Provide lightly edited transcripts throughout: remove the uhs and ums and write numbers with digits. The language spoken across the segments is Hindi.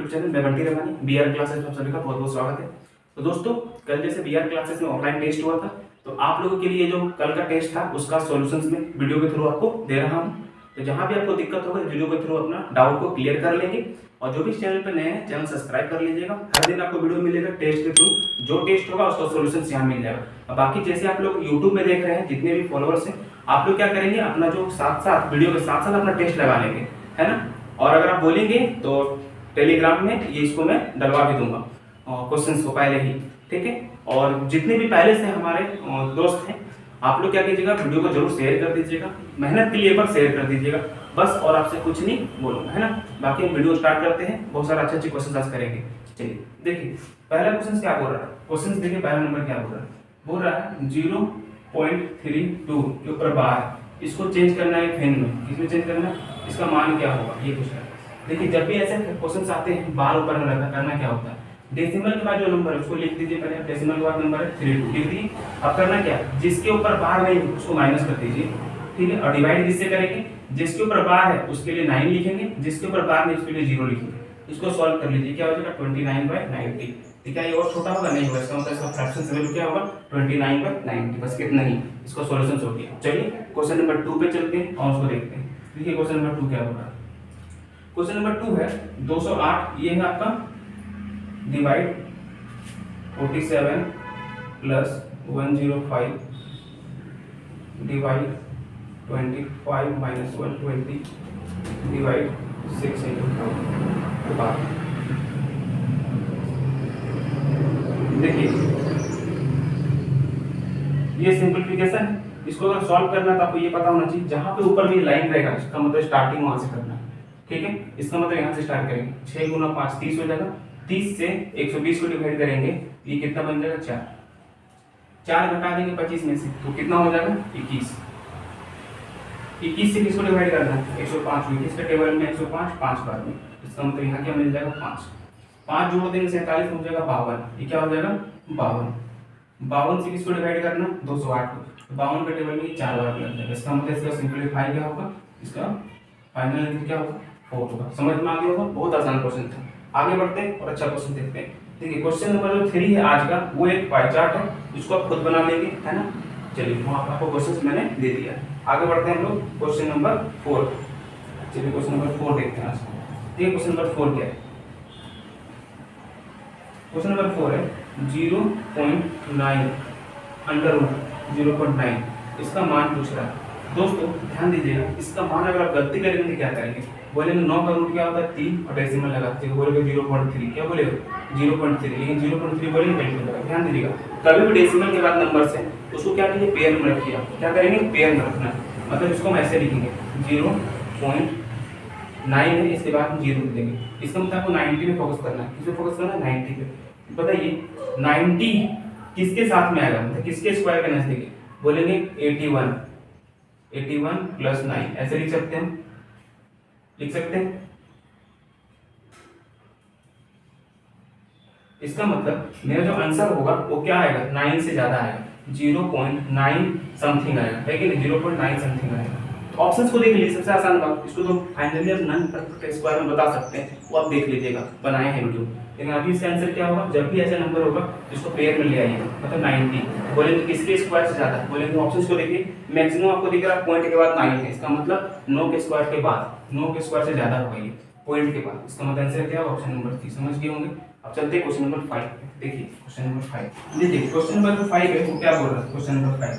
यूट्यूब चैनल मैं बंटी रमानी बीआर क्लासेस में आप सभी का बहुत बहुत स्वागत है। तो दोस्तों कल जैसे बीआर क्लासेस में ऑफलाइन टेस्ट हुआ था, तो आप लोगों के लिए जो कल का टेस्ट था उसका सॉल्यूशंस में वीडियो के थ्रू आपको दे रहा हूं। तो जहां भी आपको दिक्कत होगा वीडियो के थ्रू अपना डाउट को क्लियर कर लेंगे। और जो भी चैनल पे नए हैं चैनल सब्सक्राइब कर लीजिएगा। हर दिन आपको वीडियो मिलेगा टेस्ट के थ्रू, जो टेस्ट होगा उसका सॉल्यूशंस यहाँ मिल जाएगा। अब बाकी जैसे आप लोग यूट्यूब में देख रहे हैं, जितने भी फॉलोअर्स हैं आप लोग क्या करेंगे, अपना जो साथ साथ वीडियो के साथ साथ अपना टेस्ट लगा लेंगे, है ना। और अगर आप बोलेंगे तो टेलीग्राम में ये इसको मैं डलवा भी दूंगा क्वेश्चंस को पहले ही, ठीक है। और जितने भी पहले से हमारे दोस्त हैं आप लोग क्या कीजिएगा, वीडियो को जरूर शेयर कर दीजिएगा। मेहनत के लिए एक बार शेयर कर दीजिएगा बस, और आपसे कुछ नहीं बोलूंगा, है ना। बाकी हम वीडियो स्टार्ट करते हैं, बहुत सारे अच्छे क्वेश्चन आज करेंगे। चलिए देखिए पहला क्वेश्चन क्या बोल रहा है। क्वेश्चन देखिए पहला नंबर क्या बोल रहा है 0.32 के ऊपर बार, इसको चेंज करना है फैन में, किसमें चेंज करना है, इसका मान क्या होगा ये पूछ रहा है। देखिए जब भी ऐसे क्वेश्चंस आते हैं बार ऊपर में रखा, करना क्या होता है, डेसिमल के बाद जो नंबर है उसको लिख दीजिए। पहले डेसिमल के बाद नंबर है 32 लिख दीजिए। अब करना क्या है, जिसके ऊपर बार नहीं उसको माइनस कर दीजिए, ठीक है। और डिवाइड किससे करेंगे, जिसके ऊपर बार है उसके लिए 9 लिखेंगे, जिसके ऊपर बार नहीं उसके लिए 0 लिखेंगे। इसको सॉल्व कर लीजिए, क्या हो जाएगा 29/90। ठीक है, ये और छोटा होगा नहीं होगा, इसका मतलब इसका फ्रैक्शन वैल्यू क्या होगा 29/90, बस कितना ही इसका सॉल्यूशन हो गया। चलिए क्वेश्चन नंबर 2 पे चलते हैं और उसको देखते हैं। देखिए क्वेश्चन नंबर 2 क्या होगा। क्वेश्चन नंबर 2 है 208, ये है आपका divide 47 plus 105 divide 25 minus 120 divide 6 into 5। देखिए ये सिंपलीफिकेशन है, इसको अगर सॉल्व करना है तो आपको ये पता होना चाहिए जहां पे ऊपर में लाइन रहेगा इसका मतलब स्टार्टिंग वहां से करना है, ठीक है। इसका मतलब यहां से स्टार्ट करेंगे, 6 गुना 5 30 हो जाएगा। 30 से 120 को डिवाइड करेंगे, ये कितना बन जाएगा 4 घटा देंगे 25 में से, तो कितना हो जाएगा 21। 21 से किसको डिवाइड करना है 105, 21 के टेबल में 105 5 बार में, इसका मतलब यहाँ क्या मिल जाएगा 5 जोड़ देंगे 47 हो जाएगा 52। ये क्या हो जाएगा 52 से किसको डिवाइड करना 208 को, 52 के टेबल में 4 बार लग जाएगा। इसका मतलब इसका सिंपलीफाई क्या होगा, इसका फाइनल आंसर क्या होगा 4 होगा। समझ में आ गया होगा, बहुत आसान क्वेश्चन था। आगे बढ़ते हैं और अच्छा क्वेश्चन देखते हैं। देखिए क्वेश्चन नंबर जो 3 है आज का, वो एक पाई चार्ट है, इसको आप खुद बना लेंगे, है ना। चलिए वहाँ आपको क्वेश्चन मैंने दे दिया। आगे बढ़ते हैं हम लोग क्वेश्चन नंबर 4। चलिए क्वेश्चन नंबर 4 देखते हैं आज। देखिए क्वेश्चन नंबर 4 क्या है। क्वेश्चन नंबर 4 है 0.9 अंडर रूट 0.9, इसका मान पूछ रहा है। दोस्तों ध्यान दीजिएगा, इसका मान अगर आप गलती करेंगे तो क्या करेंगे, बोलेंगे 9 का रूट क्या होता है 3 और डेसिमल लगाते हैं, बोलेंगे 0.3, क्या बोलेगा 0.3, लेकिन 0.3 बोलेंगे कैलकुलेट करेंगे। ध्यान दीजिएगा कभी भी डेसिमल के बाद नंबर से उसको क्या कीजिए पेयर में रखिए। आप क्या करेंगे पेयर में रखना है, मतलब इसको हम ऐसे लिखेंगे 0.9 है, इसके बाद हम 0 लिख देंगे। इसका मतलब आपको 90 पे फोकस करना है, किस पे फोकस करना है 90 पे। बताइए 90 किसके साथ में आएगा, मतलब किसके स्क्वायर के नजदीक है, बोलेंगे 81 प्लस 9, ऐसे लिख सकते हैं, लिख सकते हैं। इसका मतलब मेरा जो आंसर होगा वो क्या आएगा 9 से ज्यादा आएगा, 0.9 समथिंग आएगा, है कि नहीं 0.9 समथिंग आएगा। तो ऑप्शंस को देख लीजिए, सबसे आसान बात, इसको तो फाइनली आप नॉन परफेक्ट स्क्वायर में बता सकते हैं, वो आप देख लीजिएगा, बनाए हैं वीडियो। लेकिन अभी इसका आंसर क्या होगा, जब भी ऐसा नंबर होगा इसको पेयर में ले आइएगा, मतलब 90 बोलेंगे किसके स्क्वायर से ज्यादा, बोलेंगे ऑप्शंस को देखिए मैक्सिमम आपको दिख रहा है पॉइंट के बाद 9 है, इसका मतलब 9 के स्क्वायर के बाद, 9 के स्क्वायर से ज्यादा होगा ये पॉइंट के बाद, इसका मतलब आंसर क्या होगा ऑप्शन नंबर 3। समझ गए होंगे। अब चलते हैं क्वेश्चन नंबर 5। देखिए क्वेश्चन नंबर 5, देखिए क्वेश्चन नंबर 5 है वो क्या बोल रहा है। क्वेश्चन नंबर 5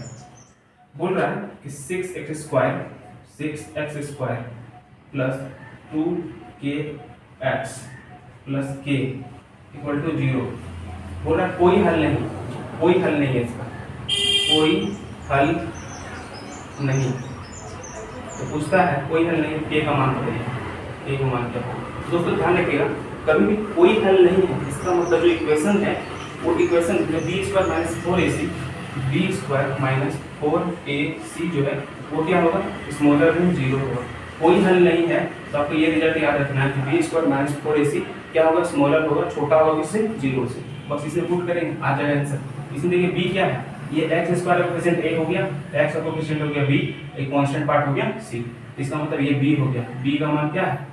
बोल रहा है कि 6x square plus 2kx plus k equal to 0। बोल रहा है कोई हल नहीं, कोई हल नहीं है इसका, कोई हल नहीं। तो पूछता है कोई हल नहीं, k का मान बताइए, k का मान क्या होगा। दोस्तों ध्यान रखिएगा कभी भी कोई हल नहीं है, इसका मतलब जो इक्वेशन है वो इक्वेशन जो b² minus 4ac b² minus 4ac जो है वो क्या होगा स्मॉलर देन 0 होगा। कोई हल नहीं है तो आपको ये रिजल्ट याद रखना है कि b² माइनस 4ac क्या होगा स्मॉलर होगा, छोटा होगा किससे 0 से। बस इसे पुट करेंगे आ जाएगा आंसर। इसमें देखिए b क्या है, ये x स्क्वायर का कोएफिशिएंट a हो गया, x का कोएफिशिएंट हो गया b, एक कांस्टेंट पार्ट हो गया c, इसका मतलब ये b हो गया। b का मान क्या है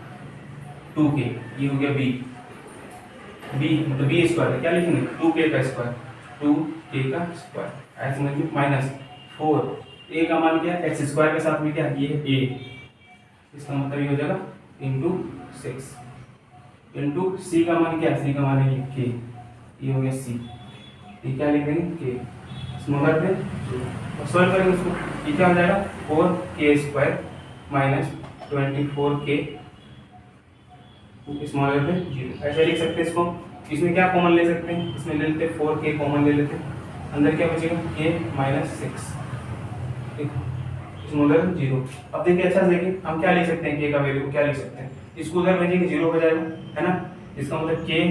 2k, ये हो गया b, बी मतलब बी स्क्वायर क्या लिखेंगे 2k का स्क्वायर 2k का स्क्वायर ऐसे समझिए माइनस 4 a का मान क्या है एक्स स्क्वायर के साथ में क्या ये a इसका मतलब ये हो जाएगा इंटू 6 इंटू c का मान क्या है c का मान है k ये हो गया c ये क्या लिख देंगे k स्मॉलर पे और सॉल्व करेंगे उसको ये क्या हो जाएगा 4k square minus 24k smaller पे 0 ऐसे लिख सकते हैं इसको। इसमें क्या कॉमन ले सकते हैं इसमें ले लेते हैं 4k कॉमन ले लेते हैं अंदर क्या बचेगा k माइनस 6 स्मॉलर 0। अब देखिए अच्छा देखिए हम क्या लिख सकते हैं k का वैल्यू क्या लिख सकते हैं इसको उधर भेजेंगे 0 हो जाएगा है ना इसका मतलब k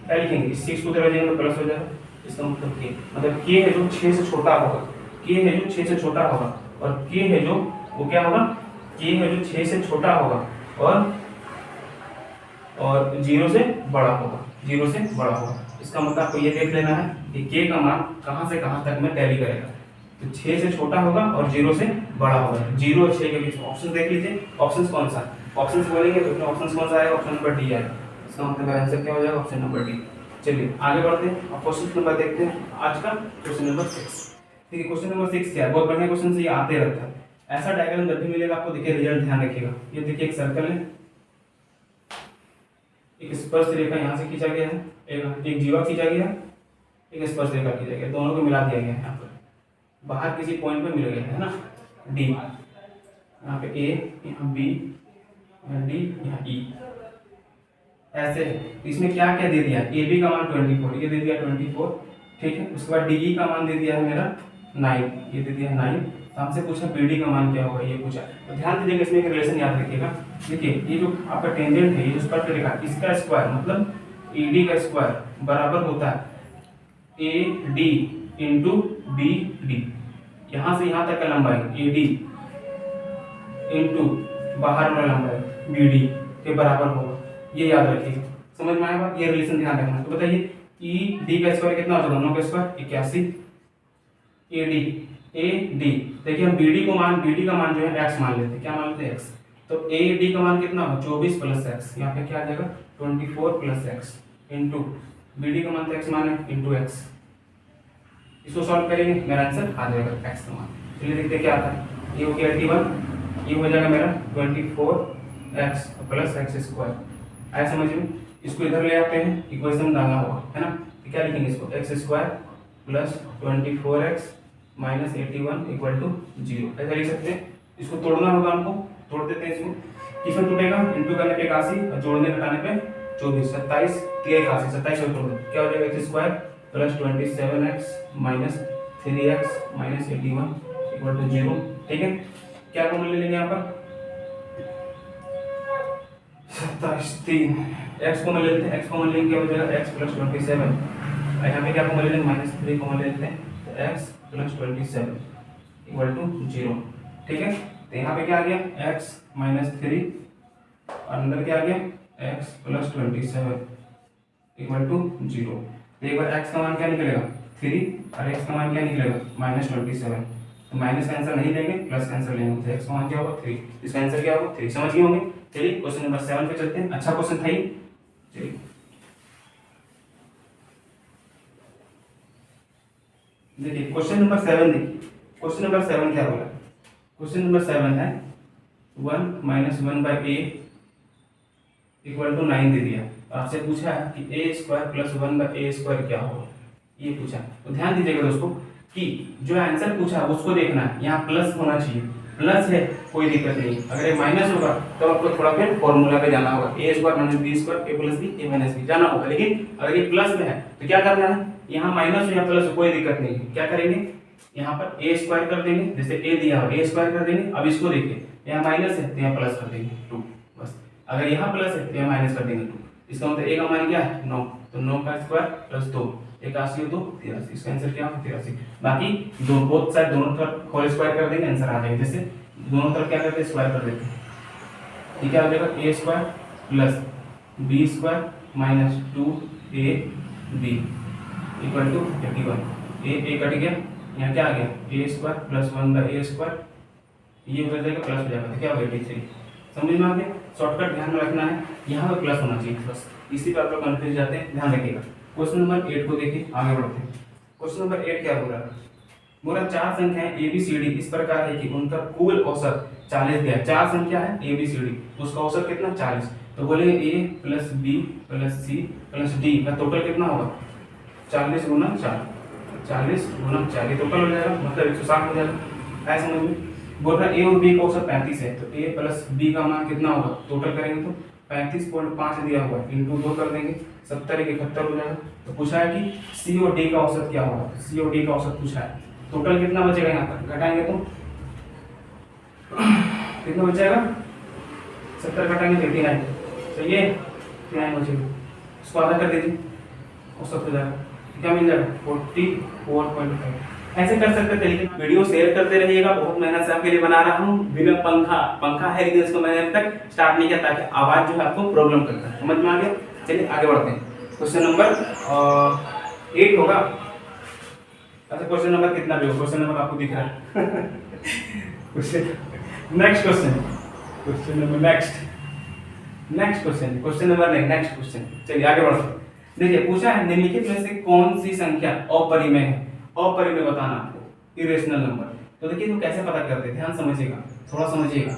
क्या लिखेंगे इस 6 को उधर भेजेंगे तो प्लस हो जाएगा इसका मतलब k मतलब k है जो 6 से छोटा होगा k है जो 6 से छोटा होगा और k है जो वो क्या होगा k है जो 6 से छोटा होगा और 0 से बड़ा होगा 0 से बड़ा होगा इसका मतलब आपको ये देख लेना है कि k का मान कहां से कहां तक में टैली करेगा तो 6 से छोटा होगा और 0 से बड़ा होगा 0 और 6 के बीच में ऑप्शन देख लीजिए ऑप्शंस कौन सा ऑप्शंस बोलेंगे तो उसमें ऑप्शंस कौन सा आएगा ऑप्शन नंबर डी आएगा इसका मतलब आंसर क्या हो जाएगा ऑप्शन नंबर डी। चलिए आगे बढ़ते हैं और क्वेश्चन नंबर देखते हैं आज का क्वेश्चन नंबर 6। ठीक है क्वेश्चन नंबर 6 क्या है बहुत बढ़िया क्वेश्चन से ये आते रहता है ऐसा डायग्राम जब भी मिलेगा आपको देखिए रिजल्ट ध्यान रखिएगा ये देखिए एक सर्कल है एक स्पर्श रेखा यहाँ से खींचा गया है एक जीवा खींचा गया एक स्पर्श रेखा खींचा गया दोनों को मिला दिया गया है यहाँ पर बाहर किसी पॉइंट पे मिल गया है ना डी यहाँ पे ए यहाँ बी यहाँ डी यहाँ ई ऐसे इसमें क्या क्या दे दिया ए बी का मान 24 ये दे दिया 24 ठीक है उसके बाद डी ई का मान दे दिया है मेरा 9 ये दे दिया 9 तो हमसे पूछा बी डी का मान क्या होगा ये पूछा तो ध्यान दीजिएगा इसमें एक रिलेशन याद रखिएगा देखिए ये जो आपका टेंजेंट है ये जो स्पर्श रेखा इसका स्क्वायर मतलब ए डी का स्क्वायर बराबर होता है A D into B D यहाँ से यहाँ तक का लंबाई ए डी इंटू बाहर वाला लंबाई बी डी के बराबर होगा ये याद रखिएगा समझ में आया बात ये रिलेशन ध्यान रखना तो बताइए ई डी का स्क्वायर कितना होता है दोनों का स्क्वायर 81 ए डी देखिए हम बी डी का मान जो है x मान लेते हैं क्या मान लेते हैं x तो ए डी का मान कितना होगा 24 प्लस x यहाँ पे क्या आ जाएगा 24 plus x into B D का मान तो x मान है इंटू x इसको सॉल्व करेंगे मेरा आंसर आ जाएगा x का मान चलिए देखते हैं क्या आता है ये हो गया 81 ये हो जाएगा मेरा 24x प्लस x स्क्वायर आया समझ में इसको इधर ले आते हैं इक्वेशन डालना होगा है ना तो क्या लिखेंगे इसको x square plus 24x minus 81 equal to 0 ऐसा लिख सकते हैं इसको तोड़ना होगा हमको तोड़ देते हैं इसको किसमें टूटेगा इंटू करने पे 81 और जोड़ने घटाने पे 24 27 81 27 को तोड़ दो क्या हो जाएगा x square plus 27x minus 3x minus 81 equal to 0 ठीक है क्या कॉमन ले लेंगे यहाँ पर 27 3 x कॉमन ले लेते हैं x कॉमन लेंगे क्या हो जाएगा x प्लस 27 यहाँ पे क्या कॉमन ले लेंगे माइनस 3 कॉमन ले लेते हैं तो x प्लस 27 इक्वल टू 0 ठीक है तो यहाँ पे क्या आ गया x माइनस 3 और अंदर क्या आ गया x प्लस 27 इक्वल टू 0 तो एक बार x का मान क्या निकलेगा 3 और x का मान क्या निकलेगा माइनस 27 तो माइनस का आंसर नहीं लेंगे प्लस का आंसर लेंगे तो x का मान क्या होगा 3 इसका आंसर क्या होगा 3 समझ गए होंगे। चलिए क्वेश्चन नंबर 7 पे चलते हैं अच्छा क्वेश्चन था ये चलिए देखिए क्वेश्चन नंबर 7 देखिए क्वेश्चन नंबर 7 क्या बोला क्वेश्चन नंबर 7 है 1 minus 1 by A equal to 9 दे दिया आपसे पूछा है कि A square plus 1 by A square क्या होगा ये पूछा तो ध्यान दीजिएगा दोस्तों कि जो आंसर पूछा उसको देखना है यहाँ प्लस होना चाहिए प्लस है कोई दिक्कत नहीं अगर ये माइनस होगा तो आपको थोड़ा फिर फॉर्मूला पे जाना होगा ए स्क्वायर माइनस बी स्क्वायर ए प्लस बी ए माइनस बी जाना होगा लेकिन अगर ये प्लस में है तो क्या करना है यहाँ माइनस हो या प्लस हो कोई दिक्कत नहीं है क्या करेंगे यहाँ पर ए स्क्वायर कर देंगे जैसे ए दिया हो ए स्क्वायर कर देंगे अब इसको देखिए यहाँ माइनस है तो यहाँ प्लस कर देंगे 2 बस अगर यहाँ प्लस है तो यहाँ माइनस कर देंगे 2 इसका मतलब ए का मान क्या है 9 तो 9 का स्क्वायर प्लस 2 81 2 83 इसका आंसर क्या होगा 83 बाकी दो बोथ साइड दोनों तरफ होल स्क्वायर कर देंगे आंसर आ जाएगा जैसे दोनों तरफ क्या करते हैं स्क्वायर कर देते हैं ठीक है आ जाएगा A square plus B square minus 2 A B equal to 81 A cut गया यहाँ क्या आ गया A square plus 1 by A square ये हो जाएगा प्लस हो जाएगा तो क्या होगा 83 समझ में आ गया। शॉर्टकट ध्यान में रखना है, यहाँ पे प्लस होना चाहिए बस, इसी पर आप लोग कंफ्यूज जाते हैं, ध्यान रखिएगा। क्वेश्चन नंबर 8 को देखिए, आगे बढ़ते हैं। क्वेश्चन नंबर 8 क्या बोल रहा है? बोला चार संख्याएं ABCD इस प्रकार है कि उनका कुल औसत 40 दिया। चार संख्या है ABCD, उसका औसत कितना 40। तो बोलेंगे A plus B plus C plus D का टोटल कितना होगा 40 गुना 4, 40 गुना 4 ये टोटल हो जाएगा, मतलब 160 हो जाएगा। ऐसा समझ में। बोल रहा है A और B का औसत 35 है, तो A प्लस B का मान कितना होगा, टोटल करेंगे तो 35.5 दिया हुआ है, इंटू 2 कर देंगे, 70 71 हो जाएगा। तो पूछा है कि C और D का औसत क्या होगा, C और D का औसत पूछा है। टोटल कितना बचेगा, यहाँ पर घटाएंगे तो कितना बचेगा, 70 घटाएंगे 89, सही है, 89 बचेगा, उसको आधा कर दीजिए, औसत हो जाएगा, क्या मिल जाएगा 44.5। ऐसे कर सकते थे, लेकिन वीडियो शेयर करते रहिएगा, बहुत मेहनत से आपके लिए बना रहा हूँ। बिना पंखा है लेकिन इसको मैंने अभी तक स्टार्ट नहीं किया, ताकि आवाज जो है आपको प्रॉब्लम करता है, समझ में आ गया। चलिए आगे बढ़ते हैं। क्वेश्चन नंबर 8 होगा। अच्छा क्वेश्चन नंबर कितना भी हो, क्वेश्चन नंबर आपको दिख रहा है next question number next question number नहीं, नेक्स्ट क्वेश्चन। चलिए आगे बढ़ते हैं। देखिए पूछा है निम्नलिखित में से कौन सी संख्या अपरिमेय है, अपरिमेय बताना आपको, इरेशनल नंबर। तो देखिए तो कैसे पता करते हैं, ध्यान समझिएगा, थोड़ा समझिएगा,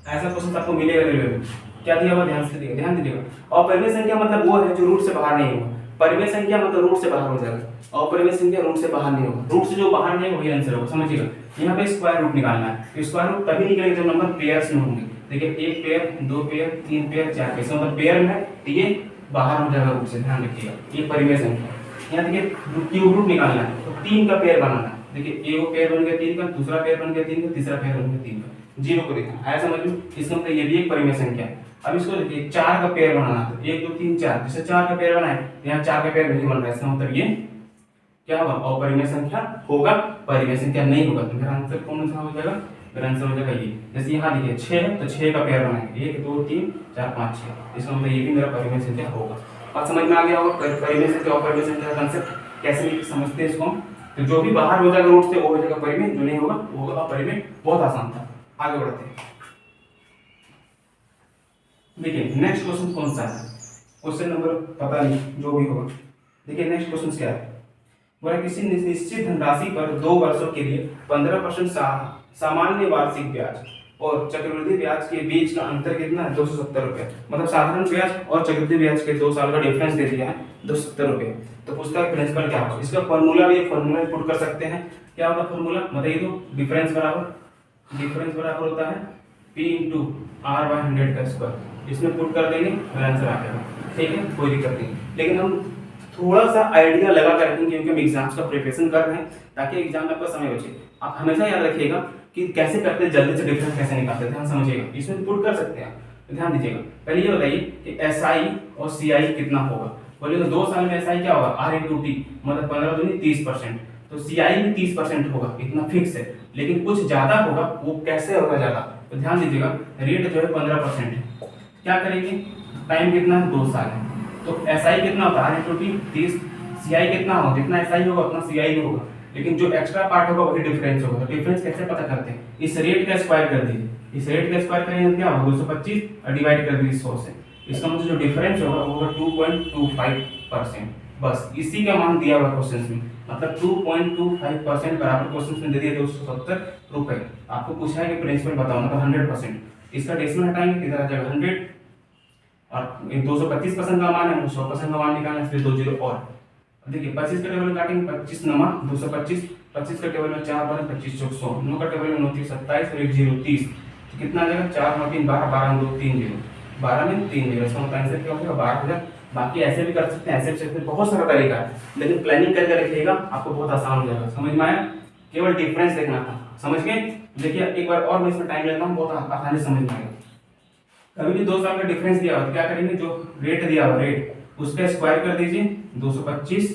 ऐसा क्वेश्चन आपको मिलेगा रेलवे में। क्या दिया हुआ, ध्यान से देखिए, ध्यान दीजिएगा। अपरिमेय संख्या मतलब वो है जो रूट से बाहर नहीं होगा, परिमेय संख्या मतलब रूट से बाहर हो जाएगा, अपरिमेय संख्या रूट से बाहर नहीं होगा, रूट से जो बाहर नहीं वही आंसर होगा, समझिएगा। यहाँ पे स्क्वायर रूट निकालना है, स्क्वायर रूट तभी निकलेगा जब नंबर पेयर्स में होंगे। देखिए 1 पेयर 2 पेयर 3 पेयर 4 पेयर, इसका मतलब पेयर में है, ये बाहर हो जाएगा रूट से, ध्यान रखिएगा। ये परिमेय संख्या, यहाँ देखिए क्यूब रूट निकालना है, तो 3 का पेयर बनाना है। देखिए एक पेयर बन गया 3 का, दूसरा पेयर बन गया 3 का, तीसरा पेयर बन गया 3 का, 0 को देखना है, समझ लो। इसका मतलब ये भी एक परिमेय संख्या है। अब इसको देखिए 4 का पेयर बनाना है, तो 1 2 3 4, जैसे 4 का पेयर बनाए, यहाँ 4 का पेयर नहीं बन रहा है, इसका मतलब ये क्या होगा, अपरिमेय संख्या होगा, परिमेय संख्या नहीं होगा। तो मेरा आंसर कौन सा हो जाएगा, मेरा आंसर हो जाएगा ये। जैसे यहाँ देखिए 6 है, तो 6 का पेयर बनाएंगे, 1 2 3 4 5 6, इसका मतलब ये भी मेरा परिमेय संख्या होगा। और समझ में आ गया होगा परिमेय संख्या और अपरिमेय संख्या का कांसेप्ट कैसे समझते हैं इसको। तो जो भी बाहर हो जाएगा रूट से वो हो जाएगा परिमेय, जो नहीं होगा वो होगा अपरिमेय। बहुत आसान था, आगे बढ़ते हैं। देखिए नेक्स्ट क्वेश्चन कौन सा है, क्वेश्चन नंबर पता नहीं, जो भी होगा। देखिए नेक्स्ट क्वेश्चन क्या है, बोला किसी निश्चित धनराशि पर 2 वर्षों के लिए 15% सामान्य वार्षिक ब्याज और चक्रवृद्धि ब्याज के बीच का अंतर कितना है, 270 रुपये। मतलब साधारण ब्याज और चक्रवृद्धि ब्याज के 2 साल का डिफरेंस दे दिया है 270 रुपये। तो पूछता है प्रिंसिपल क्या होगा, इसका फॉर्मूला भी फॉर्मूला पुट कर सकते हैं। क्या होता है फॉर्मूला बताइए तो, डिफरेंस बराबर होता है P × R/100 का स्क्वायर, इसमें पुट कर देंगे आंसर आ जाएगा, ठीक है, कोई दिक्कत नहीं। लेकिन हम थोड़ा सा आइडिया लगा कर रखेंगे, क्योंकि हम एग्जाम्स का प्रिपरेशन कर रहे हैं, ताकि एग्जाम में आपका समय बचे। आप हमेशा याद रखिएगा कि कैसे करते हैं, जल्दी से डिफरेंस कैसे निकालते हैं, ध्यान समझिएगा। इसमें पुट कर सकते हैं, तो ध्यान दीजिएगा। पहले ये बताइए कि SI और CI कितना होगा। बोलिए तो 2 साल में SI क्या होगा, R × T, मतलब 15 दूनी 30%। तो CI भी 30% होगा, इतना फिक्स है। लेकिन कुछ ज्यादा होगा, वो कैसे होगा ज्यादा, तो ध्यान दीजिएगा। रेट जो है 15% है, क्या करेंगे, टाइम कितना है 2 साल है, तो SI कितना होता है, R × T 30, CI कितना होगा, जितना SI होगा उतना CI भी होगा, लेकिन जो एक्स्ट्रा पार्ट होगा वही डिफरेंस होगा। तो डिफरेंस कैसे पता करते हैं, इस रेट का स्क्वायर कर दीजिए, इस रेट का स्क्वायर करेंगे क्या होगा 225 और डिवाइड कर दीजिए 100 से, इसका मतलब जो डिफरेंस होगा वो होगा 2.25%। बस इसी का मान दिया हुआ क्वेश्चन में, मतलब 2.25% बराबर क्वेश्चन में दे दिया 270 रुपए। आपको पूछा है कि प्रिंसिपल बताओ, मतलब 100%, इसका डेसिमल हटाएंगे इधर आ जाएगा 100, और 225% का मान है, 100% का मान निकालना है, इसलिए 2 जीरो और। देखिए 25 का टेबल में काटेंगे, 25 नमा 225, 25 का टेबल में 4 बार 25 चौक 100, 9 का टेबल में 9 3 27 और 1 0 30, तो कितना आ जाएगा 4 9 3 12, 12 2 3 0, 12 में 3 0, इसका मतलब आंसर क्या हो जाएगा 12,000। बाकी ऐसे भी कर सकते हैं, ऐसे भी सकते हैं, बहुत सारा तरीका है, लेकिन प्लानिंग करके रखिएगा, आपको बहुत आसान हो जाएगा। समझ में आया, केवल डिफरेंस देखना था, समझ गए। देखिए एक बार और मैं इसमें टाइम लेता हूँ, बहुत आसानी से समझ में आएगा। कभी भी 2 साल का डिफरेंस दिया हो तो क्या करेंगे, जो रेट दिया हो रेट उसका स्क्वायर कर दीजिए 225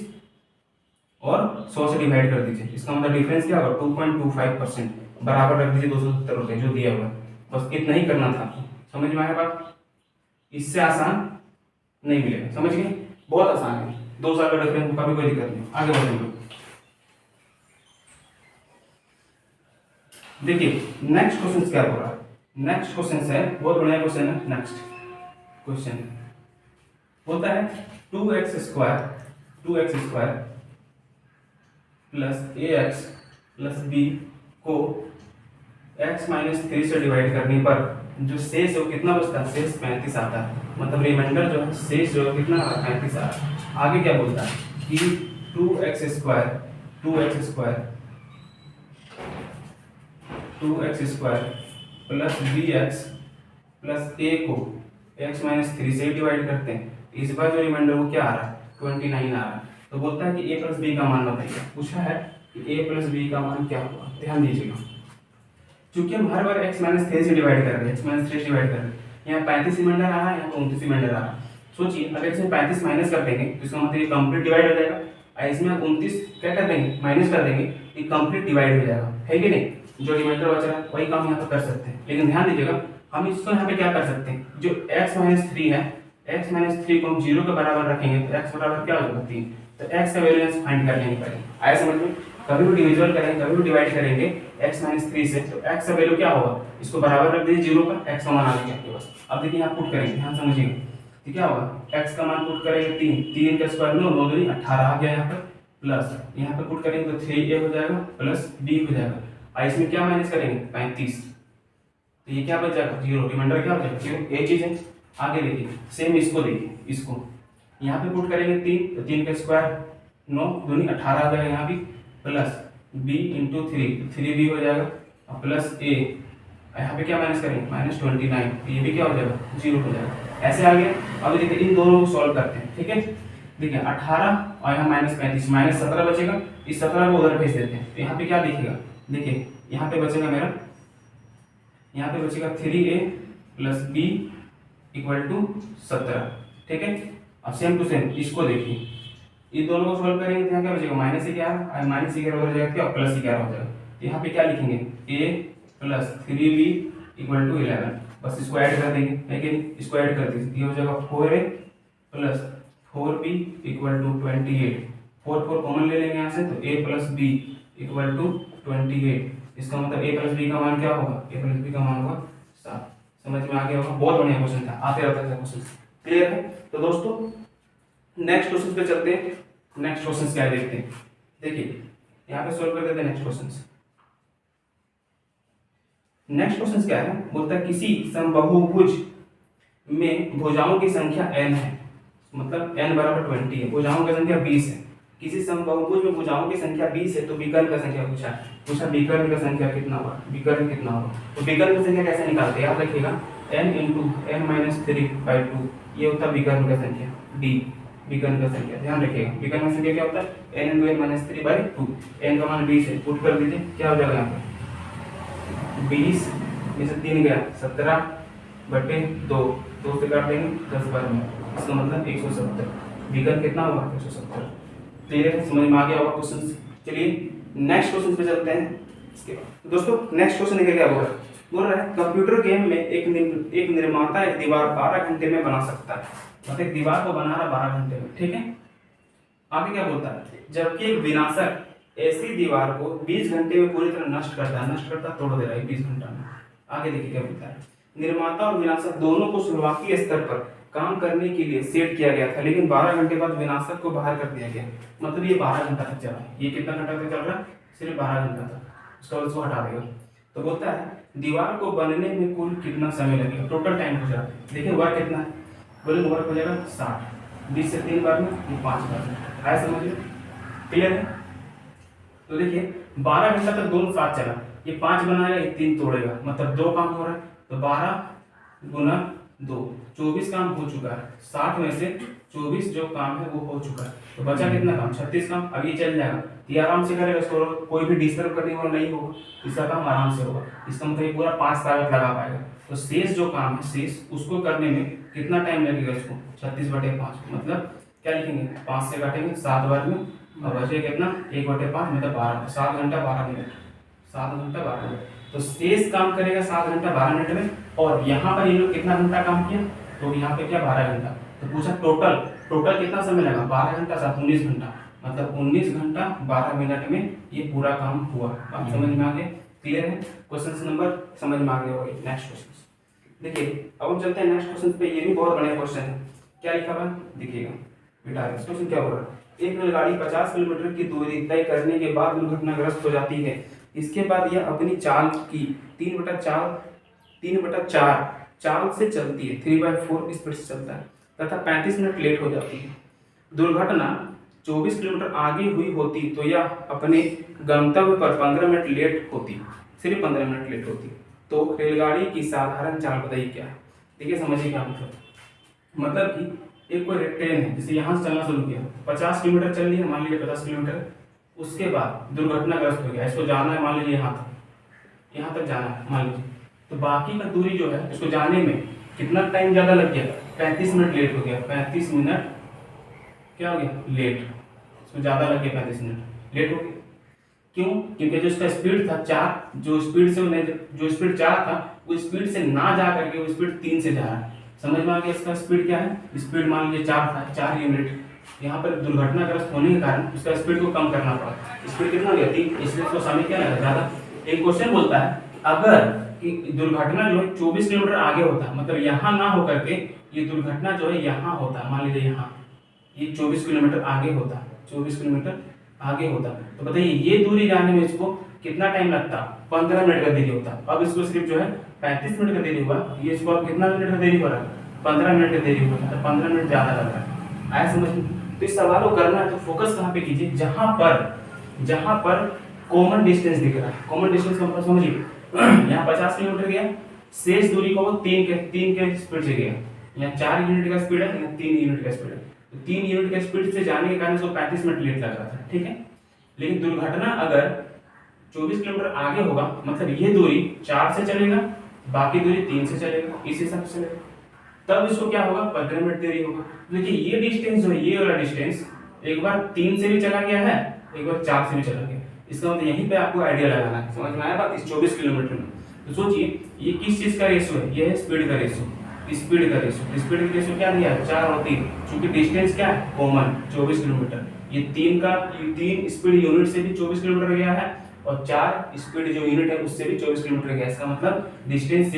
और 100 से डिवाइड कर दीजिए, इसका मतलब डिफरेंस क्या होगा 2.25%, बराबर रख दीजिए 270 रुपये जो दिया हुआ है। बस इतना ही करना था, समझ में आया बात, इससे आसान नहीं मिलेगा, समझ गए, बहुत आसान है। 2 साल का डिफरेंस का भी कोई दिक्कत नहीं। आगे बढ़ेंगे, देखिए नेक्स्ट क्वेश्चन क्या हो रहा है, नेक्स्ट क्वेश्चन है, बहुत बढ़िया क्वेश्चन है। नेक्स्ट क्वेश्चन होता है 2x² plus ax plus b को x माइनस 3 से डिवाइड करने पर जो शेष है वो कितना बचता है? शेष 35 आता है। मतलब रिमाइंडर जो है शेष जो है कितना आता है? 35 आता है। आगे क्या बोलता है कि 2x² plus bx plus a को x माइनस 3 से डिवाइड करते हैं। इस बार जो रिमाइंडर वो क्या आ रहा है? 29 आ रहा है। तो बोलता है कि a प्लस b का मान बताइए। पूछा है कि a प्लस b का मान क्या होगा? ध्यान दीजिएगा, क्योंकि हम हर बार x माइनस 3 से डिवाइड कर रहे हैं, x माइनस 3 से डिवाइड कर रहे हैं। यहाँ 35 रिमाइंडर आ रहा है, यहाँ 29 रिमाइंडर आ रहा है। सोचिए अगर इसमें 35 माइनस कर देंगे तो इसका मतलब ये कंप्लीट डिवाइड हो जाएगा, और इसमें आप 29 क्या कर देंगे? माइनस कर देंगे, ये कंप्लीट डिवाइड हो जाएगा, है कि नहीं? जो रिमाइंडर बच रहा है वही काम यहाँ पर कर सकते हैं। लेकिन ध्यान दीजिएगा, हम इसको यहाँ पे क्या कर सकते हैं? जो x माइनस 3 है, x माइनस 3 को हम 0 के बराबर रखेंगे तो x बराबर क्या हो जाएगा? 3। तो x का वैल्यू फाइंड कर लेंगे पहले। आया समझ में? कभी भी डिविजन करेंगे, कभी भी डिवाइड करेंगे x माइनस 3 से, तो x का वैल्यू क्या होगा? इसको बराबर रख दीजिए 0 का, x का मान आ गया आपके पास। अब देखिए यहाँ पुट करेंगे, ध्यान समझिएगा, तो क्या होगा? x का मान पुट करेंगे 3 का स्क्वायर 9, 9 दूनी 18 आ गया यहाँ पर, प्लस यहाँ पे पुट करेंगे तो 3a हो जाएगा प्लस b हो जाएगा। और इसमें क्या माइनस करेंगे? 35, तो ये क्या बच जाएगा? 0। रिमाइंडर क्या हो जाएगा? 0। ये चीज है। आगे देखिए, सेम इसको देखिए, इसको यहाँ पे पुट करेंगे 3, तो 3 का स्क्वायर 9 दूनी 18 आ जाएगा यहाँ भी, प्लस b इंटू 3b हो जाएगा, और प्लस a यहाँ पे क्या माइनस करेंगे? माइनस 29, तो ये भी क्या हो जाएगा? 0 हो जाएगा। ऐसे आ गया। अब देखिए इन दोनों को सॉल्व करते हैं, ठीक है? देखिए 18 और यहाँ माइनस 35, माइनस 17 बचेगा, इस 17 को उधर भेज देते हैं। तो यहाँ पे क्या दिखेगा? देखिए यहाँ पे बचेगा मेरा, यहाँ पे बचेगा 3a plus b equal to 17, ठीक है? अब सेम टू सेम इसको देखिए, इन दोनों को सॉल्व करेंगे तो यहाँ क्या बचेगा? माइनस 11, माइनस 11 हो जाएगा क्या? प्लस 11 हो जाएगा। तो यहाँ पे क्या लिखेंगे? a plus 3b equal to 11, बस इसको ऐड कर देंगे, है कि नहीं? इसको ऐड कर दीजिए, ये हो जाएगा 4a plus 4b equal to 28। 4 common ले लेंगे यहाँ से, तो a plus b equal to 28। इसका मतलब a प्लस b का मान क्या होगा? a प्लस b का मान होगा 7। समझ में आ गया होगा? बहुत बढ़िया क्वेश्चन था, आते रहता है क्वेश्चन। क्लियर है? तो दोस्तों नेक्स्ट क्वेश्चन पे चलते हैं। नेक्स्ट क्वेश्चन क्या है देखते हैं। देखिए यहाँ पे सॉल्व कर देते हैं नेक्स्ट क्वेश्चन। नेक्स्ट क्वेश्चन क्या है? बोलता है किसी समबाहुभुज में भुजाओं की संख्या n है, मतलब n बराबर 20 है, भुजाओं की संख्या 20 है। किसी समबाहुभुज में भुजाओं की संख्या 20 है, तो विकर्ण का संख्या पूछा विकर्ण का संख्या कितना होगा? विकर्ण कितना होगा? तो विकर्ण की संख्या कैसे निकालते हैं? याद रखिएगा, n इंटू n माइनस 3/2, ये होता है विकर्ण का संख्या, d विकर्ण का संख्या। ध्यान रखिएगा, विकर्ण का संख्या क्या होता है? n into n minus 3/2। n का मान 20 है, पुट कर दीजिए, क्या हो जाएगा यहाँ पर? 20 में से 3 गया 17/2, 2 से काट देंगे 10 बार में, इसका मतलब 170। विकर्ण कितना होगा? 170। क्लियर है? समझ में आ गया होगा क्वेश्चन। चलिए नेक्स्ट क्वेश्चन पे चलते हैं। इसके बाद दोस्तों नेक्स्ट क्वेश्चन देखिए क्या बोल रहा है कंप्यूटर गेम में एक निर्माता एक दीवार 12 घंटे में बना सकता है, मतलब एक दीवार को बना रहा 12 घंटे में, ठीक है? आगे क्या बोलता है? जबकि एक विनाशक ऐसी दीवार को 20 घंटे में पूरी तरह नष्ट करता तोड़ दे रहा है 20 घंटा में। आगे देखिए क्या बोलता है, निर्माता और विनाशक दोनों को शुरुआती स्तर पर काम करने के लिए सेट किया गया था, लेकिन 12 घंटे बाद विनाशक को बाहर कर दिया गया। मतलब ये 12 घंटा तक चला है। ये कितना घंटा तक चल रहा है? सिर्फ 12 घंटा तक, उसका उसको हटा देगा। तो बोलता है दीवार को बनने में कुल कितना समय लगेगा? टोटल टाइम हो जाए। देखिए वर्क कितना है? बोले वर्क हो जाएगा 60, 20 से 3 बार में, 5 बार में। आया समझ में? क्लियर है? तो देखिए 12 घंटा तक दोनों साथ चला, ये 5 बनाएगा, ये 3 तोड़ेगा, मतलब 2 काम हो रहा है। तो 12 गुना 2, 24 काम हो चुका है। 60 में से 24 जो काम है वो हो चुका है, तो बचा कितना काम? 36 काम। अब ये चल जाएगा, ये आराम से करेगा, इसको कोई भी डिस्टर्ब करने वाला नहीं होगा, इसका काम आराम से होगा। इसका मतलब ये पूरा 5 ताकत लगा पाएगा। तो शेष जो काम है, शेष उसको करने में कितना टाइम लगेगा? इसको 36/5, मतलब क्या लिखेंगे? 5 से काटेंगे 7 बार में, और बचे कितना? 1/5 मतलब 12, 7 घंटा 12 मिनट, 7 घंटा 12 मिनट। तो शेष काम करेगा 7 घंटा 12 मिनट में। और यहाँ पर ये लोग कितना घंटा काम किया? तो यहाँ पे क्या 12 घंटा। तो पूछा टोटल कितना समय लगा? 12 घंटा 7, 19 घंटा, मतलब 19 घंटा 12 मिनट में ये पूरा काम हुआ। आप समझ में आ गए? क्लियर है? क्वेश्चन नंबर समझ में आ गया होगा। नेक्स्ट क्वेश्चन देखिए, अब हम चलते हैं नेक्स्ट क्वेश्चन पे। ये भी बहुत बढ़िया क्वेश्चन है। क्या लिखा हुआ देखिएगा बेटा, इस क्वेश्चन क्या बोल रहा है, एक रेलगाड़ी 50 किलोमीटर की दूरी तय करने के बाद दुर्घटनाग्रस्त हो जाती है। इसके बाद यह अपनी चाल की 3/4 चाल से चलती है, 3/4 स्पीड से चलता है तथा 35 मिनट लेट हो जाती है। दुर्घटना 24 किलोमीटर आगे हुई होती तो यह अपने गंतव्य पर 15 मिनट लेट होती, सिर्फ 15 मिनट लेट होती। तो रेलगाड़ी की साधारण चाल बताइए क्या है। देखिए समझिए क्या मतलब कि एक कोई ट्रेन है, जैसे यहाँ से चलना शुरू किया, 50 किलोमीटर चल रही है, मान लीजिए 50 किलोमीटर, उसके बाद दुर्घटनाग्रस्त हो गया, इसको जाना है मान लीजिए यहाँ तक जाना है मान लीजिए, तो बाकी का दूरी जो है इसको जाने में कितना टाइम ज़्यादा लग गया, 35 मिनट लेट हो गया। 35 मिनट क्या हो गया लेट, इसको ज़्यादा लग गया, 35 मिनट लेट हो गया। क्यों? क्योंकि जो उसका स्पीड था 4, जो स्पीड 4 था वो स्पीड से ना जा करके वो स्पीड 3 से जा रहा है। समझ में आ गया इसका स्पीड क्या है। स्पीड मान लीजिए 4 था, 4 यूनिट, यहाँ पर दुर्घटनाग्रस्त होने के कारण उसका स्पीड को कम करना पड़ा। स्पीड कितना हो गया 3, इसलिए उसको समय क्या लगा ज़्यादा। एक क्वेश्चन बोलता है अगर कि दुर्घटना जो है 24 किलोमीटर आगे होता, मतलब यहाँ ना होकर के ये दुर्घटना जो है यहाँ होता, मान लीजिए यहाँ ये 24 किलोमीटर आगे होता, 24 किलोमीटर आगे होता, तो बताइए ये दूरी जाने में इसको कितना टाइम लगता, 15 मिनट का देरी होता। अब इसको सिर्फ जो है 35 मिनट का देरी हुआ, ये इसको अब कितना मिनट का देरी हो रहा है, 15 मिनट का देरी हुआ, तो 15 मिनट ज़्यादा लग रहा है। आया समझ में? तो इस सवाल को करना है तो फोकस कहाँ पे कीजिए, जहाँ पर कॉमन डिस्टेंस दिख रहा है। कॉमन डिस्टेंस का मतलब समझिए, यहाँ 50 किलोमीटर गया, शेष दूरी को वो 3 के स्पीड से गया, यहाँ 4 यूनिट का स्पीड है, यहाँ 3 यूनिट का स्पीड है, तो 3 यूनिट के स्पीड से जाने के कारण इसको 35 मिनट लेट लग रहा था, ठीक है। लेकिन दुर्घटना अगर 24 किलोमीटर आगे होगा, मतलब ये दूरी 4 से चलेगा, बाकी दूरी 3 से चलेगा, इस हिसाब से चलेगा, तब इसको क्या होगा 15 मिनट देरी होगा। देखिए ये डिस्टेंस जो है, ये वाला डिस्टेंस एक बार 3 से भी चला गया है, एक बार 4 से भी चला गया। इसका मतलब यहीं पे आपको आइडिया लगाना है। समझ में आया बात? इस 24 किलोमीटर में तो सोचिए ये किस चीज का रेशियो है, ये है स्पीड का रेशियो। स्पीड का रेशियो क्या दिया है 4 और 3, क्योंकि डिस्टेंस क्या है कॉमन 24 किलोमीटर। ये 3 स्पीड यूनिट से भी 24 किलोमीटर गया है और 4 स्पीड जो यूनिट है उससे भी 24 किलोमीटर गया। इसका मतलब डिस्टेंस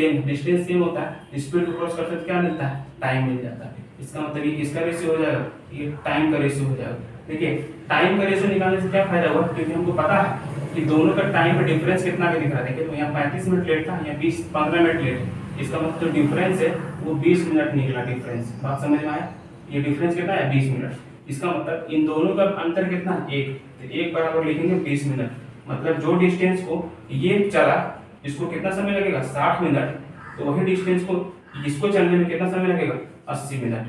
सेम होता है, स्पीड को क्रॉस करते क्या मिलता है, टाइम मिल जाता है। इसका मतलब ये किसका रेशियो हो जाएगा, ये टाइम का रेशियो हो जाएगा। देखिए टाइम का रेशियो निकालने से क्या फायदा हुआ, क्योंकि हमको पता है कि दोनों का टाइम का डिफरेंस कितना दिख रहा है। देखिए तो यहाँ 35 मिनट लेट था, यहाँ 15 मिनट लेट है, इसका मतलब जो डिफरेंस है वो 20 मिनट निकला डिफरेंस। बात समझ में आया? ये डिफरेंस कितना है 20 मिनट। इसका मतलब इन दोनों का अंतर कितना, 1, तो 1 बराबर लिखेंगे 20 मिनट। मतलब जो डिस्टेंस को ये चला इसको कितना समय लगेगा 60 मिनट, तो वही डिस्टेंस को इसको चलने में कितना समय लगेगा 80 मिनट।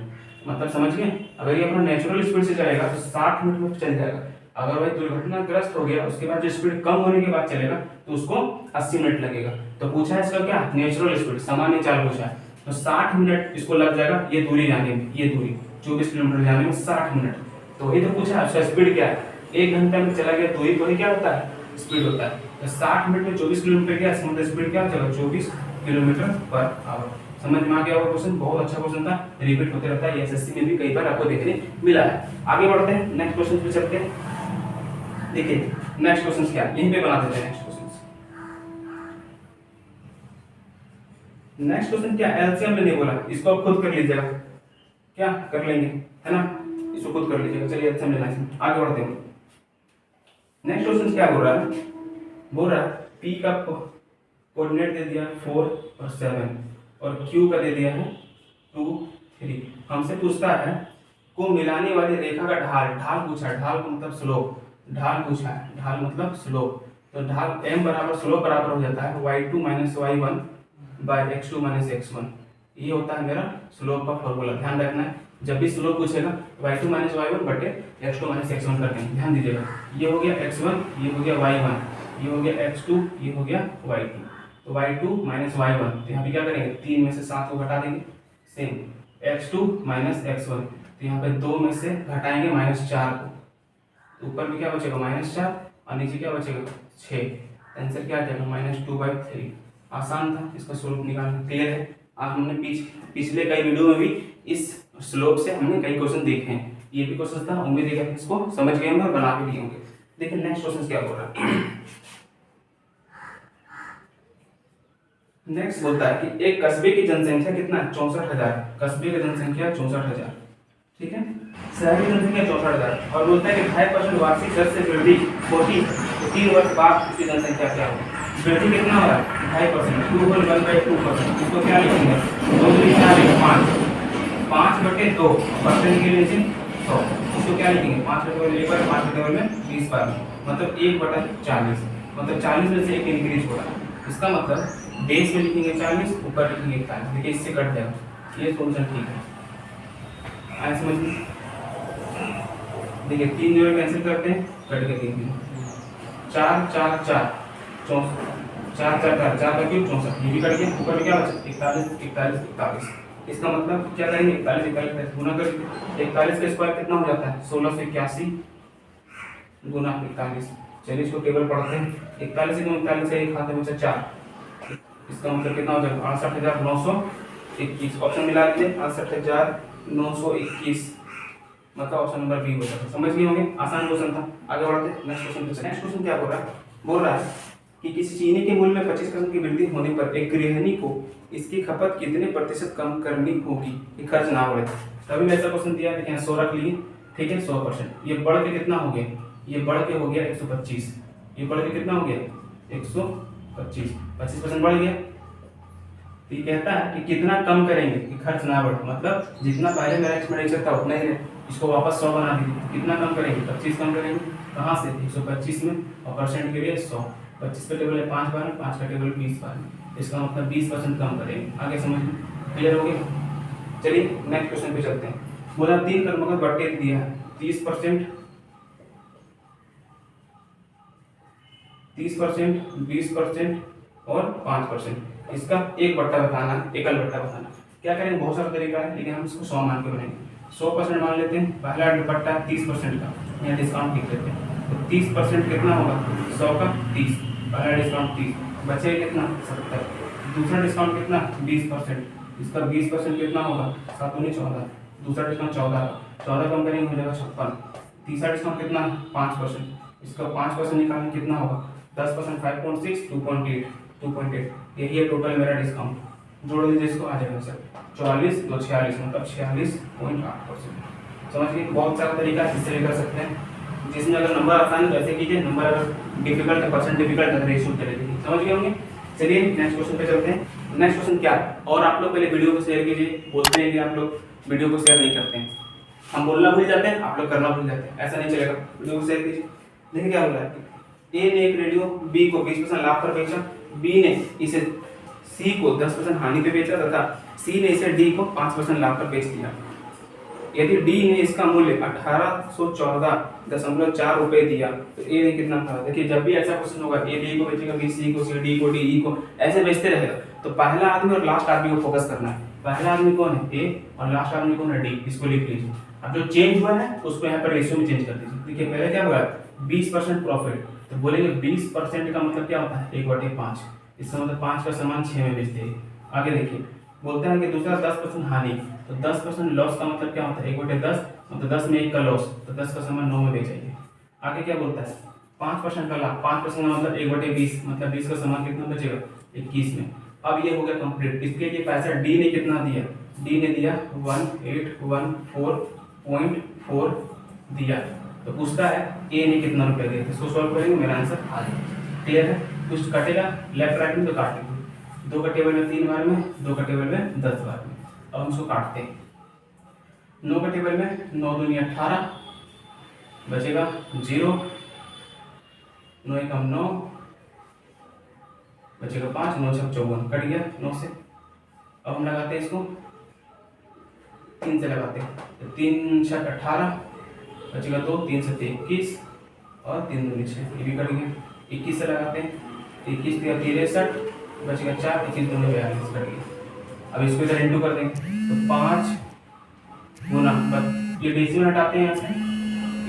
मतलब समझ गए, अगर ये अपना नेचुरल स्पीड से चलेगा तो 60 मिनट में चल जाएगा। अगर वही दुर्घटनाग्रस्त हो गया उसके बाद जो स्पीड कम होने के बाद चलेगा तो उसको 80 मिनट लगेगा। तो पूछा है इसका क्या, नेचुरल स्पीड, सामान्य चाल पूछा है, तो 60 मिनट इसको लग जाएगा ये दूरी जाने में, ये दूरी 24 किलोमीटर जाने में 60 मिनट। तो वही तो पूछा है उसका स्पीड क्या है, 1 घंटे में चला गया तो वही क्या होता है स्पीड होता है। तो 60 मिनट में 24 किलोमीटर गया, इसका मतलब स्पीड क्या चला 24 किलोमीटर पर आवर। समझ में आ गया? क्वेश्चन बहुत अच्छा क्वेश्चन था, रिपीट होते रहता है, एसएससी में भी कई बार आपको देखने मिला है। आगे बढ़ते हैं, नेक्स्ट क्वेश्चन पे चलते हैं। देखिए नेक्स्ट क्वेश्चन क्या, यहीं पे बना देते हैं नेक्स्ट क्वेश्चन। नेक्स्ट क्वेश्चन क्या, एलसीएम लेने बोला, इसको आप खुद कर लीजिएगा, क्या कर लेंगे है ना, इसको खुद कर लीजिएगा। चलिए एलसीएम लेना है, आगे बढ़ते हैं। नेक्स्ट क्वेश्चन क्या बोल रहा है पी का कोऑर्डिनेट दे दिया 4 और 7 और क्यू का दे दिया है 2, 3। हमसे पूछता है को मिलाने वाली रेखा का ढाल पूछा है, ढाल का मतलब स्लोप, ढाल पूछा है, ढाल मतलब स्लोप। तो ढाल m बराबर स्लोप बराबर हो जाता है y2 minus y1 bye x2 minus x1। ये होता है मेरा स्लोप का फॉर्मूला। ध्यान रखना है जब भी स्लोप पूछेगा y2 माइनस y1 बटे x2 माइनस x1 करके ध्यान दीजिएगा। ये हो गया x1, ये हो गया y1, ये हो गया x2, ये हो गया y2। तो y2 माइनस y1, तो यहाँ पे क्या करेंगे 3 में से 7 को घटा देंगे, सेम x2 माइनस x1, तो यहाँ पे 2 में से घटाएंगे -4 को, तो ऊपर में क्या बचेगा -4 और नीचे क्या बचेगा 6। आंसर क्या आ जाएगा -2/3। आसान था इसका स्लोप निकालना, क्लियर है। आज हमने पिछले कई वीडियो में भी इस स्लोप से हमने कई क्वेश्चन देखे हैं, ये भी क्वेश्चन था, उम्मीद है कि इसको समझ गए होंगे और बना के लिए होंगे। देखिए नेक्स्ट क्वेश्चन क्या बोल रहा है। नेक्स्ट बोलता है कि एक कस्बे की जनसंख्या कितना है 64,000। कस्बे की जनसंख्या 64,000, ठीक है। शहर की जनसंख्या 64,000 और बोलता है कि 2.5% वार्षिक दर से वृद्धि होती तो 3 वर्ष बाद इसकी जनसंख्या क्या होगी। वृद्धि कितना हो रहा है 2.5%, 2/1/2%। इसको क्या लिखेंगे 5/2 के नीचे 100। इसको क्या लिखेंगे 5 का टेबल 1 बार, 5 का टेबल में 20 बार, मतलब 1/40, मतलब 40 में से एक इंक्रीज हो रहा है। इसका मतलब बेस में लिखेंगे 40, ऊपर लिखेंगे 41। देखिए इससे कट जाएगा, ये सोल्यूशन ठीक है। आए समझ में? देखिए 3 जीरो कैंसिल करते हैं, कट के 3 जीरो, 4 4 4 64, 4 4 4 4 का क्यूब 64, ये भी कट गया। ऊपर में क्या बचा 41 41 41। इसका मतलब क्या करेंगे 41 41 गुना करेंगे। 41 का स्क्वायर कितना हो जाता है 1681 गुना 41। चलिए इसको टेबल पढ़ते हैं। 41 गुना 41 से एक हाथ में बचा 4, इसका मतलब कितना हो जाएगा 68,921। ऑप्शन मिला लीजिए 68,921, मतलब ऑप्शन नंबर बी हो जाता है। समझ गए होंगे, आसान क्वेश्चन था। आगे बढ़ते हैं नेक्स्ट क्वेश्चन पे। नेक्स्ट क्वेश्चन क्या बोल रहा है कि किसी चीनी के मूल्य में 25% की वृद्धि होने पर एक गृहिणी को इसकी खपत कितने प्रतिशत कम करनी होगी कि खर्च ना बढ़े। तभी मैं ऐसा क्वेश्चन दिया, देखिए 100 रख लिए, ठीक है 100%। ये बढ़ के कितना हो गया, ये बढ़ के हो गया 125। ये बढ़ के कितना हो गया 125, 25% बढ़ गया। तो ये कहता है कि कितना कम करेंगे कि खर्च ना बढ़े, मतलब जितना पहले मेरा एक्सपेंडिचर था उतना ही है, इसको वापस 100 बना दीजिए। कितना कम करेंगे 25 कम करेंगे। कहाँ से 125 में, और परसेंट के लिए 100। 25 का टेबल है 5 बार, 5 का टेबल 20 बार, इसका मतलब 20% कम करेंगे। आगे समझ में क्लियर हो गया। चलिए नेक्स्ट क्वेश्चन पे चलते हैं। बोला 3 क्रमांक बट्टे दिया है 30%, 20% और 5%। इसका एक बट्टा बताना, एकल बट्टा बताना। क्या करेंगे बहुत सारा तरीका है, लेकिन हम इसको 100 मान के बनाएंगे। 100% मान लेते हैं। पहला बट्टा 30% का, यहाँ डिस्काउंट लिख लेते हैं। तो 30% कितना होगा 100 का 30, पहला डिस्काउंट 30, बचे कितना 70। दूसरा डिस्काउंट कितना 20%, इसका 20% कितना होगा 7 दूनी 14। दूसरा डिस्काउंट 14 कम करेंगे हो जाएगा 56। तीसरा डिस्काउंट कितना 5%, इसका 5% निकालेंगे कितना होगा 10%, 5.6 2.8 2.8। यही है टोटल मेरा डिस्काउंट। जोड़ दीजिए इसको, आ जाएगा सर 44 2 46, मतलब 46.8%। समझिए बहुत सारा तरीका इससे भी कर सकते हैं, जिसमें अगर नंबर आसान है वैसे कीजिए, नंबर अगर डिफिकल्ट है परसेंट डिफिकल्ट है रेशियो चले जाइए। समझ गए होंगे। चलिए नेक्स्ट क्वेश्चन पे चलते हैं। नेक्स्ट क्वेश्चन क्या है, और आप लोग पहले वीडियो को शेयर कीजिए। बोलते हैं कि आप लोग वीडियो को शेयर नहीं करते हैं, हम बोलना भूल जाते हैं, आप लोग करना भूल जाते हैं, ऐसा नहीं चलेगा। वीडियो को शेयर कीजिए। देखिए क्या हो रहा है, ए ने एक रेडियो बी को 20% लाभ पर बेचा, बी ने इसे सी को 10% हानि पे बेचा तथा सी ने इसे डी को 5% लाभ पर बेच दिया। यदि डी ने इसका मूल्य 1814.4 रुपए दिया तो ए ने कितना था। देखिए जब भी ऐसा क्वेश्चन होगा, ए बी को बेचेगा, बी सी को, सी डी को, डी ई को, ऐसे बेचते रहेगा। तो पहला आदमी और लास्ट आदमी को फोकस करना है। पहला आदमी कौन है ए और लास्ट आदमी कौन है डी, इसको लिख लीजिए। अब जो चेंज हुआ है उसको यहाँ पर रेशियो में चेंज कर दीजिए। देखिए पहले क्या हुआ 20% प्रॉफिट, तो बोलेंगे 20% का मतलब क्या होता है 1/5। इसका मतलब 5 का सामान 6 में बेचते हैं। आगे देखिए बोलता है कि दूसरा 10% हानि, तो 10% लॉस का मतलब क्या होता है 1/10, मतलब 10 में 1 का लॉस, तो 10 का सामान 9 में बेचेंगे। आगे क्या बोलता है 5% का लाभ, 5% का मतलब 1/20, मतलब 20 का सामान कितना बचेगा 21 में। अब ये हो गया कंप्लीट। इसके लिए पैसा डी ने कितना दिया, डी ने दिया 1814.4 दिया। तो पूछता है ए ने कितना रुपया दिया, तो इसको सॉल्व करेंगे, मेरा आंसर आ जाएगा। क्लियर है। कुछ कटेगा लेफ्ट राइट में तो काट लेंगे, 2 का टेबल में 3 बार में, 2 का टेबल में 10 बार में। अब हम इसको काटते हैं। 9 का टेबल में 9 दूनी 18, बचेगा 0, 9 एकम 9, बचेगा 5, 9 छक 54, कट गया 9 से। अब हम लगाते हैं इसको 3 से लगाते हैं, तो 3 छक 18, बचेगा 2, 3 से 21 और 3 दूनी 6, ये भी कट गया। 21 से लगाते हैं, 21 का 63, बचेगा 4, 21 दूनी 42, कट गया। अब इसको इधर इंटू कर देंगे, तो 5 गुना, ये डेसिमल हटाते हैं यहाँ से,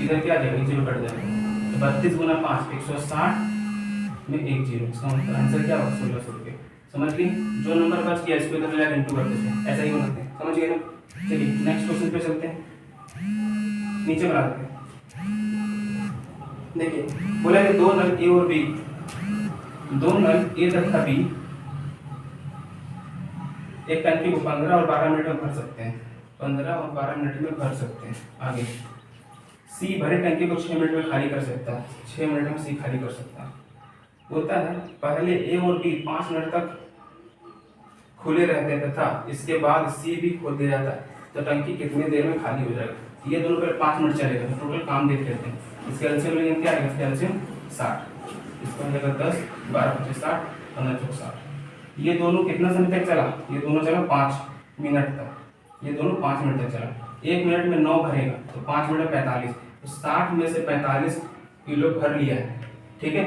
इधर क्या आ जाएगा 1 0 कट जाएगा, तो 32 गुना 5 160 में 1 0, इसका मतलब आंसर क्या होगा 1600 रुपये। समझ गए। जो नंबर बच गया इसको इधर लेकर इंटू कर देते हैं, ऐसा ही बनाते हैं। समझ गए ना। चलिए नेक्स्ट क्वेश्चन पे चलते हैं, नीचे बना देते हैं। देखिए बोला कि 2 नल ए और बी, 2 नल ए तथा बी एक टंकी को 15 और 12 मिनट में भर सकते हैं, 15 और 12 मिनट में भर सकते हैं। आगे सी भरे टंकी को 6 मिनट में खाली कर सकता है, 6 मिनट में सी खाली कर सकता है। बोलता है पहले ए और बी 5 मिनट तक खुले रहते तथा इसके बाद सी भी खोल दिया जाता है, तो टंकी कितनी देर में खाली हो जाएगा। ये दोनों पहले 5 मिनट चलेगा, तो टोटल काम देख लेते हैं। इसके एलसीएम लेंगे क्या आएगा, इसका एलसीएम 60, इसका हो जाएगा 10, 12 25 60, 15 चौक 60। ये दोनों कितना समय तक चला, ये दोनों चला 5 मिनट तक, ये दोनों 5 मिनट तक चला। 1 मिनट में 9 भरेगा तो 5 मिनट 45, तो 60 में से 45 किलो भर लिया है, ठीक है।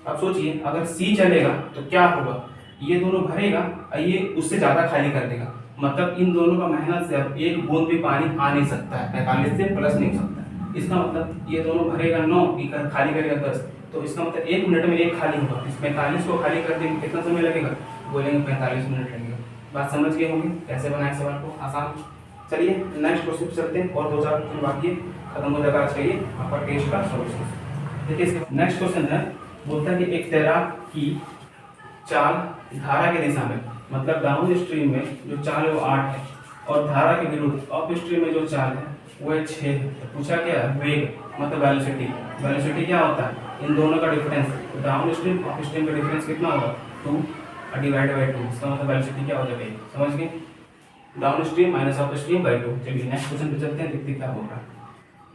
अब सोचिए अगर सी चलेगा तो क्या होगा, ये दोनों भरेगा और ये उससे ज्यादा खाली कर देगा, मतलब इन दोनों का मेहनत से अब एक बूंद भी पानी आ नहीं सकता है, 45 से प्लस नहीं हो सकता है। इसका मतलब ये दोनों भरेगा 9, खाली करेगा 10, तो इसका मतलब 1 मिनट में एक खाली होगा। इस 45 को खाली करने में कितना समय लगेगा, बोलेंगे 45 मिनट लगेगा। बात समझ गए होंगे कैसे बनाए सवाल को, आसान। चलिए नेक्स्ट क्वेश्चन पे चलते हैं, और 2-4 क्वेश्चन बाकी है, खत्म हो जाएगा आज का ये आपका टेस्ट का सॉल्यूशन। देखिए नेक्स्ट क्वेश्चन है, बोलता है कि एक तैराक की चाल धारा की दिशा में, मतलब डाउन स्ट्रीम में जो चाल है वो 8 है, और धारा के विरुद्ध अप स्ट्रीम में जो चाल है वो है 6 है। तो पूछा क्या है, वेग मतलब वेलोसिटी। वेलोसिटी क्या होता है, इन दोनों का difference, down stream up stream का डिफरेंस कितना होगा, 2 डिवाइड बाई 2। इसका मतलब वेलोसिटी क्या हो जाएगी, समझ गए, down stream minus up stream by 2। चलिए नेक्स्ट क्वेश्चन पे चलते हैं, देखते क्या होगा।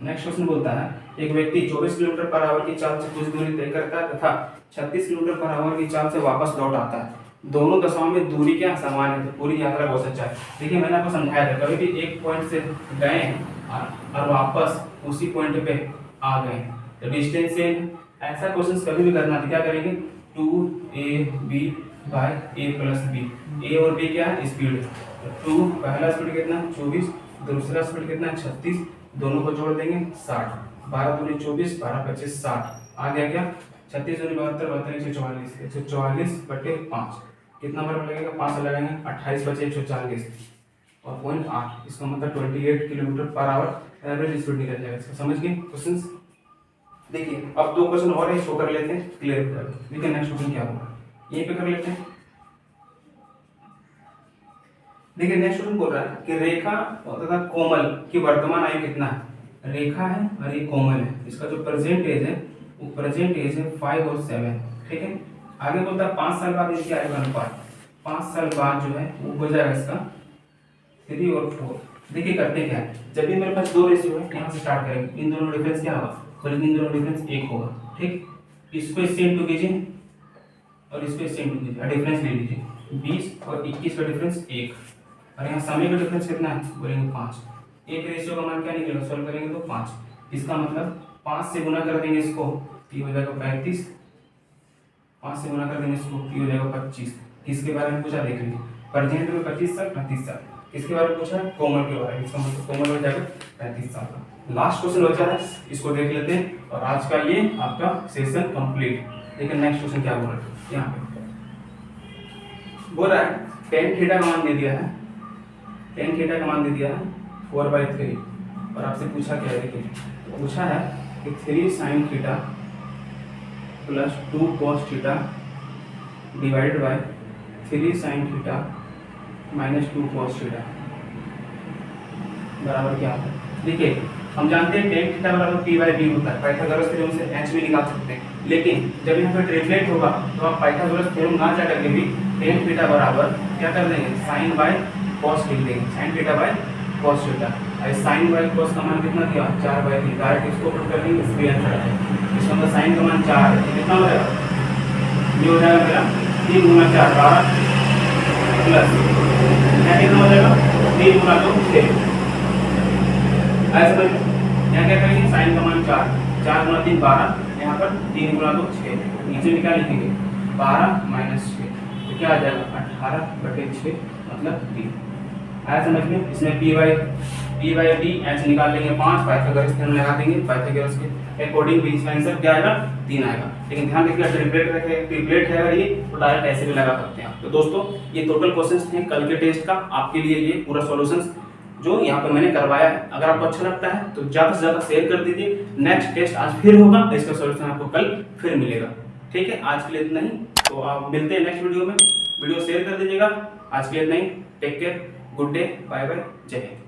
नेक्स्ट क्वेश्चन बोलता है एक व्यक्ति 24 किलोमीटर पर आवर की चाल से कुछ दूरी तय करता है तथा 36 किलोमीटर पर आवर की चाल से वापस लौट आता है, दोनों दशाओं में दूरी क्या समान है, तो पूरी यात्रा बहुत अच्छा है। देखिए मैंने आपको समझाया था, कभी भी एक पॉइंट से गए और वापस उसी पॉइंट पे आ गए तो डिस्टेंस से ऐसा क्वेश्चन कभी भी करना तो क्या करेंगे, 2ab by a plus b। A और बी क्या है, स्पीड। तो 2 पहला स्पीड कितना 24, दूसरा स्पीड कितना 36, दोनों को जोड़ देंगे 60, 12 दूनी 24, 12 25 60, आ गया क्या 36 दूनी 72, 72 144, 144 बटे 5, कितना बराबर लगेगा 5 लगाएंगे 28 बचे 140 और 0.8, इसका मतलब 28 kilometre per hour average speed निकल जाएगा। इसको समझ गए क्वेश्चंस। देखिए अब 2 क्वेश्चन और है, इसको कर लेते हैं, क्लियर हो जाएगा। देखिए नेक्स्ट क्वेश्चन क्या होगा, यहीं पे कर लेते हैं। देखिए नेक्स्ट क्वेश्चन बोल रहा है कि रेखा तथा कोमल की वर्तमान आयु कितना है। रेखा है और ये कोमल है, इसका जो प्रेजेंट एज है वो प्रेजेंट एज है 5 और 7, ठीक है। आगे बोलता है 5 साल बाद इसकी आयु का अनुपात, 5 साल बाद जो है वो हो जाएगा इसका 3 और 4। देखिए करते क्या है, जब भी मेरे पास 2 रेशियो है यहाँ से स्टार्ट करेंगे, इन दोनों डिफरेंस क्या होगा, बल्कि इन दोनों डिफरेंस 1 होगा, ठीक। इसको इससे इंटू कीजिए और इसको इससे इंटू कीजिए, डिफरेंस ले लीजिए, 20 और 21 का डिफरेंस 1, और यहाँ समय का डिफरेंस कितना है, बोलेंगे 5। एक रेशियो का मान क्या निकलेगा, सॉल्व करेंगे तो 5। इसका मतलब 5 से गुना कर देंगे इसको, ये हो जाएगा 35, 5 से गुना कर देंगे इसको, ये हो जाएगा 25। किसके बारे में पूछा देख लीजिए, प्रेजेंट में 25 साल 35 साल, किसके बारे में पूछा है, कोमल के बारे में, इसका मतलब कोमल हो जाएगा 35 साल का। लास्ट क्वेश्चन बचा है, इसको देख लेते हैं और आज का ये आपका सेशन कंप्लीट। लेकिन नेक्स्ट क्वेश्चन क्या बोल रहा है, यहाँ पे बोल रहा है tan थीटा का मान दे दिया है, tan थीटा का मान दे दिया है 4/3, और आपसे पूछा क्या है, देखिए पूछा है कि 3 sin theta plus 2 cos theta divided by 3 sin theta minus 2 cos theta बराबर क्या होता है। देखिए हम जानते हैं tan थीटा बराबर p/b होता है, पाइथागोरस थ्योरम से h भी निकाल सकते हैं, लेकिन जब यहाँ पे ट्रिपलेट होगा तो आप पाइथागोरस थ्योरम ना जा करके भी tan थीटा बराबर क्या कर देंगे, sin बाय cos लिख देंगे, sin theta by cos theta. और sin बाय cos का मान कितना दिया 4/3, डायरेक्ट इसको पुट कर देंगे, इसलिए आंसर आ जाएगा। इसका मतलब sin का मान 4 है, कितना हो जाएगा, ये हो जाएगा मेरा 3 गुना 4 12 प्लस यहाँ कितना हो जाएगा 3 गुना 2 6। ऐसे यहाँ क्या करेंगे, sin का मान 4, 4 गुना 3 12, यहाँ पर 3 गुना 2 6, नीचे भी क्या लिखेंगे 12 माइनस 6, तो क्या आ जाएगा 18/6 मतलब 3। आया समझ में। इसमें p/d h निकाल लेंगे 5, पाइथागोरस थ्योरम लगा देंगे, पाइथागोरस के अकॉर्डिंग भी इसका आंसर क्या आएगा 3 आएगा। लेकिन ध्यान रखिएगा ट्रिपलेट है अगर ये तो डायरेक्ट ऐसे भी लगा सकते हैं। तो दोस्तों ये टोटल क्वेश्चंस थे कल के टेस्ट का, आपके लिए ये पूरा सॉल्यूशंस जो यहाँ पे मैंने करवाया है। अगर आपको अच्छा लगता है तो ज़्यादा से ज़्यादा शेयर कर दीजिए। नेक्स्ट टेस्ट आज फिर होगा, इसका सॉल्यूशन आपको कल फिर मिलेगा। ठीक है, आज के लिए इतना ही, तो आप मिलते हैं नेक्स्ट वीडियो में। वीडियो शेयर कर दीजिएगा। आज के लिए इतना ही। Take care, good day, bye bye, जय हिंद।